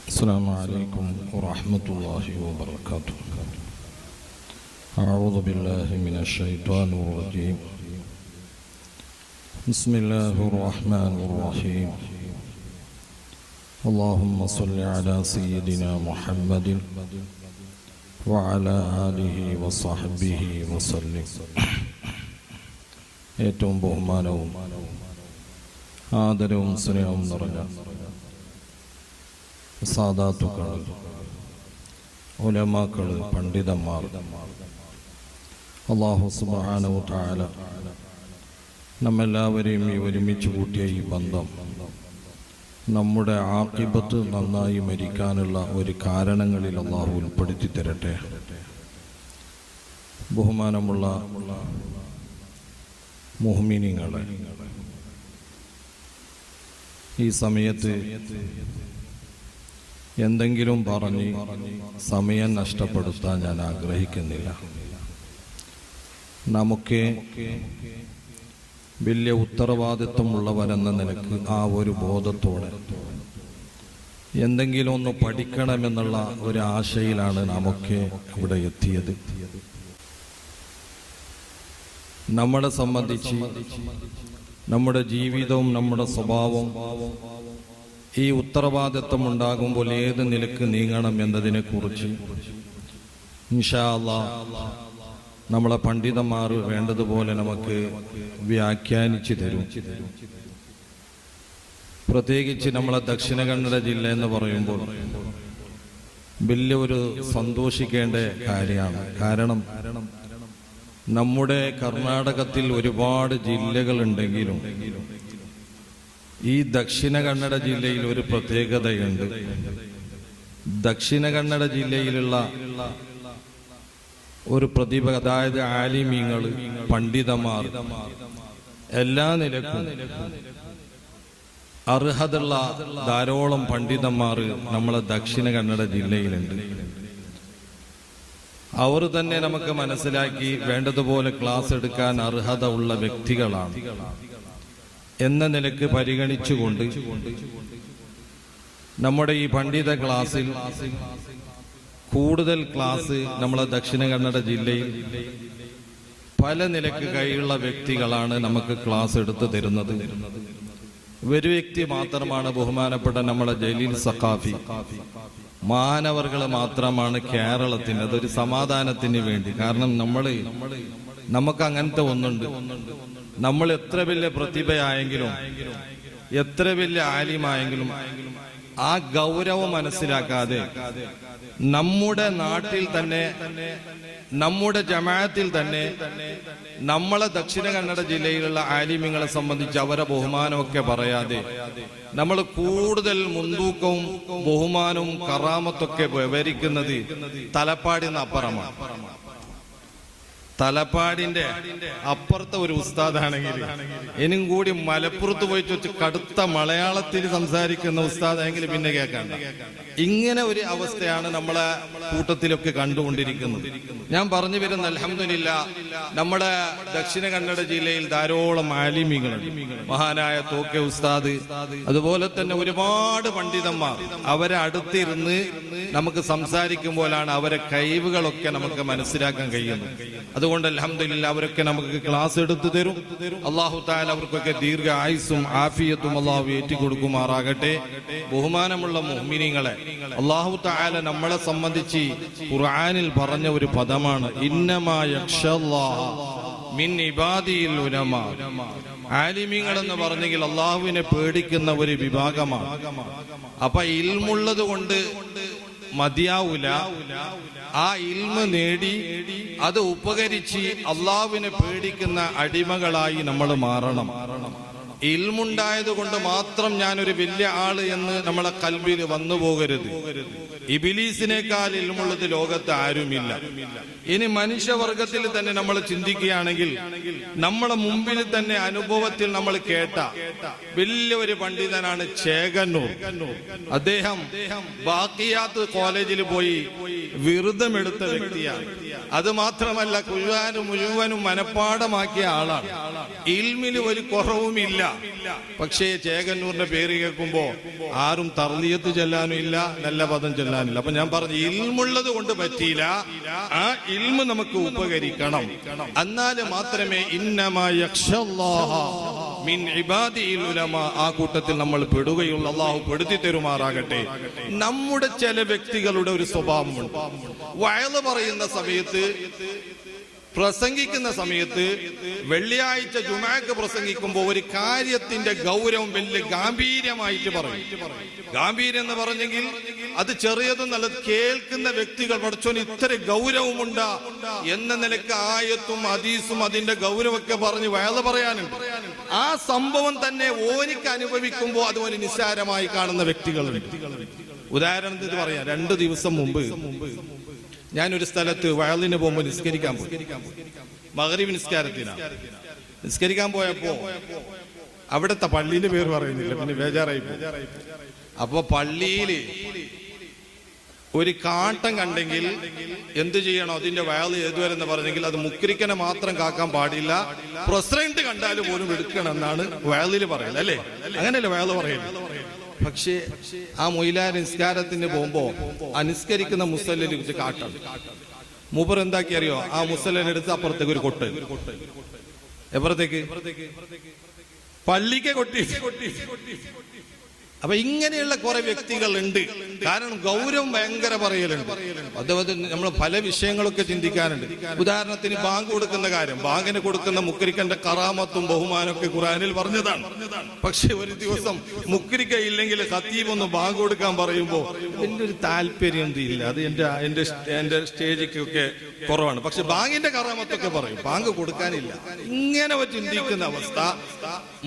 السلام عليكم ورحمة الله وبركاته. أعوذ بالله من الشيطان الرجيم. بسم الله الرحمن الرحيم. اللهم صل على سيدنا محمد وعلى آله وصحبه وسلم. ഏറ്റവും ബഹുമാനവും ആദരവും സ്നേഹവും നിറഞ്ഞ സാദാത്തുക്കൾ, ഉലമാക്കൾ, പണ്ഡിതന്മാർ, അല്ലാഹു സുബ്ഹാനഹു തആല നമ്മെല്ലാവരെയും ഈ ഒരുമിച്ച് കൂട്ടിയ ഈ ബന്ധം നമ്മുടെ ആഖിബത്ത് നന്നായി മരിക്കാനുള്ള ഒരു കാരണങ്ങളിൽ അല്ലാഹു ഉൾപ്പെടുത്തി തരട്ടെ. ബഹുമാനമുള്ള മുഅ്മിനീങ്ങളെ, ഈ സമയത്ത് എന്തെങ്കിലും പറഞ്ഞ് സമയം നഷ്ടപ്പെടുത്താൻ ഞാൻ ആഗ്രഹിക്കുന്നില്ല. നമുക്ക് വലിയ ഉത്തരവാദിത്വമുള്ളവരെന്ന നിലക്ക് ആ ഒരു ബോധത്തോടെ എന്തെങ്കിലും ഒന്ന് പഠിക്കണമെന്നുള്ള ഒരു ആശയിലാണ് നമുക്ക് ഇവിടെ എത്തിയത്. നമ്മളെ സംബന്ധിച്ച് നമ്മുടെ ജീവിതവും നമ്മുടെ സ്വഭാവവും ഈ ഉത്തരവാദിത്വം ഉണ്ടാകുമ്പോൾ ഏത് നിലക്ക് നീങ്ങണം എന്നതിനെ കുറിച്ച് ഇൻഷാ അല്ലാഹ് നമ്മളെ പണ്ഡിതന്മാർ വേണ്ടതുപോലെ നമുക്ക് വ്യാഖ്യാനിച്ചു തരും. പ്രത്യേകിച്ച് നമ്മളെ ദക്ഷിണ കന്നഡ ജില്ല എന്ന് പറയുമ്പോൾ വലിയൊരു സന്തോഷിക്കേണ്ട കാര്യമാണ്. കാരണം നമ്മുടെ കർണാടകത്തിൽ ഒരുപാട് ജില്ലകളുണ്ടെങ്കിലും ഈ ദക്ഷിണ കന്നഡ ജില്ലയിൽ ഒരു പ്രത്യേകതയുണ്ട്. ദക്ഷിണ കന്നഡ ജില്ലയിലുള്ള ഒരു പ്രതിഭ, അതായത് ആലിമീങ്ങൾ, പണ്ഡിതന്മാർ, എല്ലാ നിലക്കും അർഹതയുള്ള ധാരാളം പണ്ഡിതന്മാർ നമ്മളെ ദക്ഷിണ കന്നഡ ജില്ലയിലുണ്ട്. അവർ തന്നെ നമുക്ക് മനസ്സിലാക്കി വേണ്ടതുപോലെ ക്ലാസ് എടുക്കാൻ അർഹത ഉള്ള വ്യക്തികളാണ് എന്ന നിലക്ക് പരിഗണിച്ചുകൊണ്ട് നമ്മുടെ ഈ പണ്ഡിത ക്ലാസ്സിൽ കൂടുതൽ ക്ലാസ് നമ്മളെ ദക്ഷിണ കന്നഡ ജില്ലയിൽ പല നിലക്ക് കൈയുള്ള വ്യക്തികളാണ് നമുക്ക് ക്ലാസ് എടുത്തു തരുന്നത്. ഒരു വ്യക്തി മാത്രമാണ് ബഹുമാനപ്പെട്ട നമ്മളെ ജലീൽ സഖാഫി. മാനവർകൾ മാത്രമാണ് കേരളത്തിന്, അതൊരു സമാധാനത്തിന് വേണ്ടി. കാരണം നമുക്ക് അങ്ങനത്തെ ഒന്നുണ്ട്. നമ്മൾ എത്ര വലിയ പ്രതിഭയായെങ്കിലും എത്ര വലിയ ആലിമായെങ്കിലും ആ ഗൗരവം മനസ്സിലാക്കാതെ നമ്മുടെ നാട്ടിൽ തന്നെ, നമ്മുടെ ജമാഅത്തിൽ തന്നെ നമ്മളെ ദക്ഷിണ കന്നഡ ജില്ലയിലുള്ള ആലിമ്യങ്ങളെ സംബന്ധിച്ച് അവരെ ബഹുമാനമൊക്കെ പറയാതെ നമ്മൾ കൂടുതൽ മുൻതൂക്കവും ബഹുമാനവും കറാമത്തൊക്കെ വിവരിക്കുന്നത് തലപ്പാടിന്ന് അപ്പുറമാണ്. തലപ്പാടിന്റെ അപ്പുറത്തെ ഒരു ഉസ്താദാണെങ്കിൽ ഇനിയും കൂടി മലപ്പുറത്ത് പോയിട്ട് കടുത്ത മലയാളത്തിൽ സംസാരിക്കുന്ന ഉസ്താദാണെങ്കിൽ പിന്നെ കേൾക്കണ്ട. ഇങ്ങനെ ഒരു അവസ്ഥയാണ് നമ്മളെ കൂട്ടത്തിലൊക്കെ കണ്ടുകൊണ്ടിരിക്കുന്നത്. ഞാൻ പറഞ്ഞു വരുന്ന അൽഹംദുലില്ലാഹ് നമ്മുടെ ദക്ഷിണ കന്നഡ ജില്ലയിൽ ധാരാളം ആലിമീങ്ങളുണ്ട്. മഹാനായ തോക്കെ ഉസ്താദ്, അതുപോലെ തന്നെ ഒരുപാട് പണ്ഡിതന്മാർ. അവരെ അടുത്തിരുന്ന് നമുക്ക് സംസാരിക്കുമ്പോഴാണ് അവരെ കഴിവുകളൊക്കെ നമുക്ക് മനസ്സിലാക്കാൻ കഴിയുന്നത്. അതുകൊണ്ട് അൽഹംദുലില്ലാഹ് അവരൊക്കെ നമുക്ക് ക്ലാസ് എടുത്തു തരും. അല്ലാഹു തആല അവർക്കൊക്കെ ദീർഘ ആയുസ്സും ആഫിയത്തും അല്ലാഹു ഏറ്റിക്കൊടുക്കുമാറാകട്ടെ. ബഹുമാനമുള്ള മുഅ്മിനീങ്ങളെ, അല്ലാഹു തആല നമ്മളെ സംബന്ധിച്ച് ഖുർആനിൽ പറഞ്ഞ ഒരു പദമാണ് ഇന്നമാ യഖ്ഷല്ലാഹ മിൻ ഇബാദിൽ ഉലമാ. ആലിമീങ്ങൾ എന്ന് പറഞ്ഞെങ്കിൽ അല്ലാഹുവിനെ പേടിക്കുന്ന ഒരു വിഭാഗമാണ്. അപ്പൊ ഇൽമുള്ളത് കൊണ്ട് മതിയാവൂല. ആ ഇൽമ നേടി അത് ഉപകരിച്ച് അള്ളാഹുവിനെ പേടിക്കുന്ന അടിമകളായി നമ്മൾ മാറണം. ഇൽമുണ്ടായത് കൊണ്ട് മാത്രം ഞാനൊരു വലിയ ആള് എന്ന് നമ്മളെ കൽബിൽ വന്നു പോകരുത്. ഇബിലീസിനേക്കാൾ ഇൽമുള്ളത് ലോകത്ത് ആരുമില്ല. ഇനി മനുഷ്യവർഗത്തിൽ തന്നെ നമ്മൾ ചിന്തിക്കുകയാണെങ്കിൽ നമ്മളെ മുമ്പിൽ തന്നെ അനുഭവത്തിൽ നമ്മൾ കേട്ട വലിയൊരു പണ്ഡിതനാണ് ചേകന്നൂർ. അദ്ദേഹം ബാക്കിയാത്ത് കോളേജിൽ പോയി വിരുദ്ധമെടുത്ത വ്യക്തിയാണ്. അത് മാത്രമല്ല ഖുർആൻ മുഴുവനും മനഃപ്പാഠമാക്കിയ ആളാണ്. ഇൽമിൽ ഒരു കുറവുമില്ല. പക്ഷേ ചേകന്നൂരിന്റെ പേര് കേൾക്കുമ്പോ ആരും തർലിയത്ത് ചെല്ലാനും ഇല്ല, നല്ല പദം ചെല്ലാനില്ല. അപ്പൊ ഞാൻ പറഞ്ഞു, ഇൽമുള്ളത് കൊണ്ട് പറ്റിയില്ല, ആ ഇൽമ് നമുക്ക് ഉപകരിക്കണം. എന്നാൽ മാത്രമേ ഇന്നമാ യഖ്ഷല്ലാഹ മിൻ ഇബാദിൽ ഉലമ, ആ കൂട്ടത്തിൽ നമ്മൾ പെടുകയുള്ളൂ. അള്ളാഹു പെടുത്തി തരുമാറാകട്ടെ. നമ്മുടെ ചില വ്യക്തികളുടെ ഒരു സ്വഭാവമുണ്ട്. വയല് പറയുന്ന സമയത്ത്, പ്രസംഗിക്കുന്ന സമയത്ത്, വെള്ളിയാഴ്ച ജുമാക്ക് പ്രസംഗിക്കുമ്പോൾ ഒരു കാര്യത്തിന്റെ ഗൗരവം വലിയ ഗാംഭീര്യമായിട്ട് പറയും. ഗാംഭീര്യം എന്ന് പറഞ്ഞെങ്കിൽ അത് ചെറിയതും നല്ലത്. കേൾക്കുന്ന വ്യക്തികൾ പഠിച്ചോന് ഇത്ര ഗൗരവമുണ്ടാ എന്ന നിലക്ക് ആയത്തും ഹദീസും അതിന്റെ ഗൗരവമൊക്കെ പറഞ്ഞ് വയല് പറയാനുണ്ട്. ആ സംഭവം തന്നെ ഓനിക്ക് അനുഭവിക്കുമ്പോൾ അത് ഒരു നിസ്സാരമായി കാണുന്ന വ്യക്തികളുണ്ട്. ഉദാഹരണത്തിന് പറയാം, 2 ദിവസം മുമ്പ് ഞാനൊരു സ്ഥലത്ത് വയലിന് പോകുമ്പോൾ നിസ്കരിക്കാൻ പോയി. മഗ്രിബ് നിസ്കരിക്കാൻ പോയപ്പോ അവിടുത്തെ പള്ളിയിലെ പേര് പറയുന്നില്ല, പിന്നെ ബേജാറായി പോയി. അപ്പൊ പള്ളിയില് ഒരു കാട്ടം കണ്ടെങ്കിൽ എന്ത് ചെയ്യണം? അതിന്റെ വയല് ഏതുവരെന്ന് പറഞ്ഞെങ്കിൽ അത് മുക്രിക്കനെ മാത്രം കാക്കാൻ പാടില്ല, പ്രസിഡന്റ് കണ്ടാൽ പോലും എടുക്കണം എന്നാണ് വയലില് പറയുന്നത്, അല്ലേ? അങ്ങനെയല്ലേ വയല് പറയുന്നത്? പക്ഷേ ആ മൊയിലാർ നിസ്കാരത്തിന് പോകുമ്പോ അനുസ്കരിക്കുന്ന മുസല്ലിനെ കുറിച്ച് കാട്ടം മൂപ്പർ എന്താക്കി അറിയോ? ആ മുസല്ലിനെടുത്ത് അപ്പുറത്തേക്ക് ഒരു കൊട്ട്, എപ്പുറത്തേക്ക് പള്ളിക്ക് കൊട്ടി. അപ്പൊ ഇങ്ങനെയുള്ള കുറെ വ്യക്തികൾ ഉണ്ട്. കാരണം ഗൗരവം ഭയങ്കര പറയലുണ്ട്. അതുപോലെ നമ്മൾ പല വിഷയങ്ങളൊക്കെ ചിന്തിക്കാറുണ്ട്. ഉദാഹരണത്തിന് ബാങ്ക് കൊടുക്കുന്ന കാര്യം, ബാങ്കിന് കൊടുക്കുന്ന മുക്കരിക്കന്റെ കറാമത്തും ബഹുമാനമൊക്കെ ഖുർആനിൽ പറഞ്ഞതാണ്. പക്ഷെ ഒരു ദിവസം മുക്കരിക്ക ഇല്ലെങ്കിൽ ഖത്തീബ് ഒന്ന് ബാങ്ക് കൊടുക്കാൻ പറയുമ്പോ എന്റെ ഒരു താല്പര്യം ഇല്ല, അത് എന്റെ സ്റ്റേജിക്കൊക്കെ കുറവാണ്. പക്ഷെ ബാങ്കിന്റെ കറാമത്തൊക്കെ പറയും, ബാങ്ക് കൊടുക്കാനില്ല. ഇങ്ങനെ ചിന്തിക്കുന്ന അവസ്ഥ.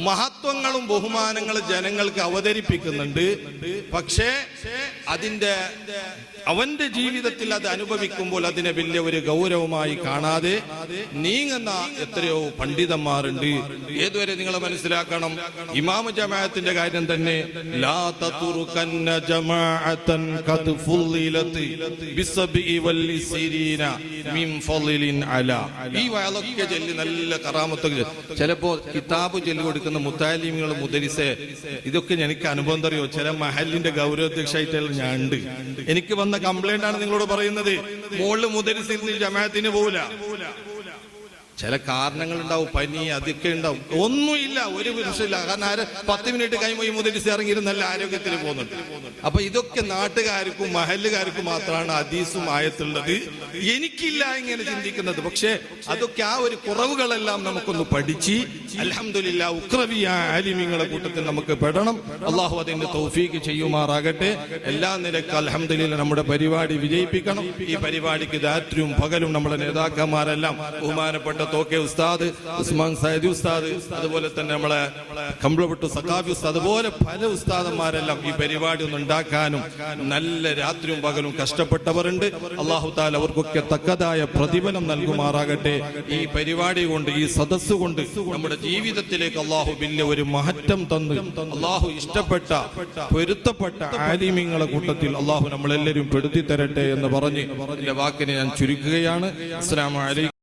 മഹത്വങ്ങളും ബഹുമാനങ്ങളും ജനങ്ങൾക്ക് അവതരിപ്പിക്കുന്നുണ്ട്. പക്ഷേ അവന്റെ ജീവിതത്തിൽ അത് അനുഭവിക്കുമ്പോൾ അതിനെ വലിയ ഒരു ഗൗരവമായി കാണാതെ നീങ്ങുന്ന എത്രയോ പണ്ഡിതന്മാരുണ്ട്. ഏതുവരെ നിങ്ങൾ മനസ്സിലാക്കണം, ഇമാമ ജമാഅത്തിന്റെ കാര്യം തന്നെ, ലാ തതുറുകന്ന ജമാഅതൻ ഖദ് ഫുളിലത് ബിസബഇ വൽസിരീന മിൻ ഫളിലിൻ അലാ. ഈ വയലൊക്കെ ചൊല്ലി നല്ല കറാമത്തൊക്കെ ചിലപ്പോ കിതാബ് ചൊല്ലി കൊടുക്കുന്ന മുത്താലിമികൾ, മുദരിസെ, ഇതൊക്കെ എനിക്ക് അനുഭവം അറിയോ? ചില മഹലിന്റെ ഗൗരവാധ്യക്ഷായിട്ടുള്ള ഞാൻ ഉണ്ട്. എനിക്ക് വന്ന കംപ്ലൈന്റ് ആണ് നിങ്ങളോട് പറയുന്നത്. മോളില് മുദരിസിന് ജമാഅത്തിന് പോവില്ല. ചില കാരണങ്ങൾ ഉണ്ടാവും, പനി അതൊക്കെ ഉണ്ടാവും. ഒന്നുമില്ല, ഒരു വിഷയമില്ല. കാരണം 10 മിനിറ്റ് കഴിയുമ്പോൾ ഈ മുദരിസ് ഇറങ്ങിയിരുന്ന നല്ല ആരോഗ്യത്തിൽ പോകുന്നുണ്ട്. അപ്പൊ ഇതൊക്കെ നാട്ടുകാർക്കും മഹല്ലുകാർക്കും മാത്രമാണ് ഹദീസും ആയത്തുള്ളത്. എനിക്കില്ല ഇങ്ങനെ ചിന്തിക്കുന്നത്. പക്ഷെ അതൊക്കെ ആ ഒരു കുറവുകളെല്ലാം നമുക്കൊന്ന് പഠിച്ച് അൽഹംദുലില്ലാ ഉഖ്റവിയ ആലിമീങ്ങളുടെ കൂട്ടത്തിൽ നമുക്ക് പെടണം. അള്ളാഹു അതിന്റെ തൗഫീഖ് ചെയ്യുമാറാകട്ടെ. എല്ലാ നിലക്കും അൽഹംദുലില്ലാ നമ്മുടെ പരിപാടി വിജയിപ്പിക്കണം. ഈ പരിപാടിക്ക് രാത്രിയും പകലും നമ്മുടെ നേതാക്കന്മാരെല്ലാം ബഹുമാനപ്പെട്ട തോക്കെ ഉസ്താദ്, ഉസ്മാൻ സൈദി ഉസ്താദ്, അതുപോലെ തന്നെ നമ്മളെ കമ്പിളപെട്ടു സഖാഫി ഉസ്താദ്, അതുപോലെ പല ഉസ്താദന്മാരെല്ലാം ഈ പരിപാടി ഒന്ന് ഉണ്ടാക്കാനും നല്ല രാത്രിയും പകലും കഷ്ടപ്പെട്ടവരുണ്ട്. അല്ലാഹു തആല അവർക്കൊക്കെ തക്കതായ പ്രതിഫലം നൽകുമാറാകട്ടെ. ഈ പരിപാടി കൊണ്ട്, ഈ സദസ്സ് കൊണ്ട് നമ്മുടെ ജീവിതത്തിലേക്ക് അല്ലാഹു വലിയ ഒരു മഹത്വം തന്ന് അല്ലാഹു ഇഷ്ടപ്പെട്ട പൊരുത്തപ്പെട്ട ആലിമീങ്ങളുടെ കൂട്ടത്തിൽ അല്ലാഹു നമ്മളെല്ലാവരും പെടുത്തി തരട്ടെ എന്ന് പറഞ്ഞ് എന്റെ വാക്കിനെ ഞാൻ ചുരുക്കുകയാണ്. അസ്സലാമു അലൈക്കും.